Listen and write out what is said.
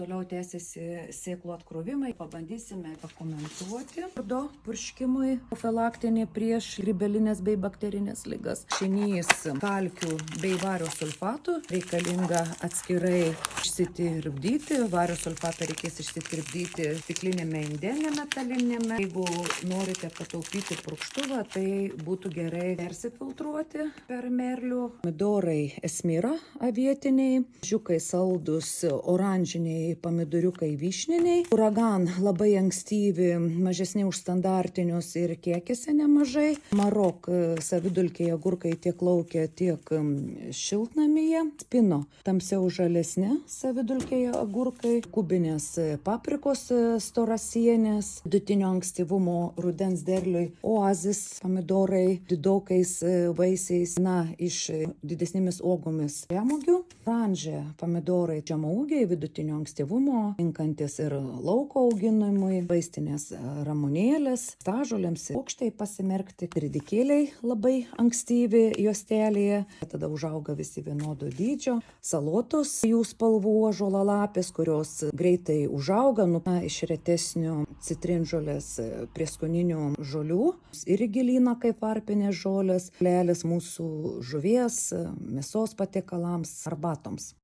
Toliau tęsiasi sėklų atkrovimai, pabandysime pakomentuoti. Vardo purškimui profilaktinė prieš grybelinės bei bakterinės ligas. Šinys kalkių bei vario sulfatų reikalinga atskirai išsitirpdyti. Vario sulfatą reikės išsitirpdyti stiklinėme indėne metalinėme. Jeigu norite pataupyti purkštuvą, tai būtų gerai persifiltruoti per merlių. Pomidorai esmira avietiniai, žiukai saldus oranžiniai, pomidoriukai vyšniniai. Uragan labai ankstyvi, mažesni už standartinius ir kiekiuose nemažai. Marok savidulkėje agurkai tiek lauke, tiek šiltnamyje. Spino tamsiau žalesni savidulkėje agurkai. Kubinės paprikos storasienės, vidutinio ankstyvumo rudens derliui. Oazis pomidorai didokais vaisiais, iš didesnėmis uogomis žemuogių. Oranžė pomidorai žemaūgiai, vidutinio ankstyvumo, tinkantis ir lauko auginimui, vaistinės ramunėlės, stažolėms, aukštai pasimerkti, ridikėliai labai ankstyvi juostelėje, tada užauga visi vienodo dydžio, salotos, jų spalvų žolalapės, kurios greitai užauga, iš retesnių citrinžolės prieskoninių žolių, irgi lyna kaip varpinės žolės, lelis mūsų žuvies, mėsos patiekalams, arbatoms.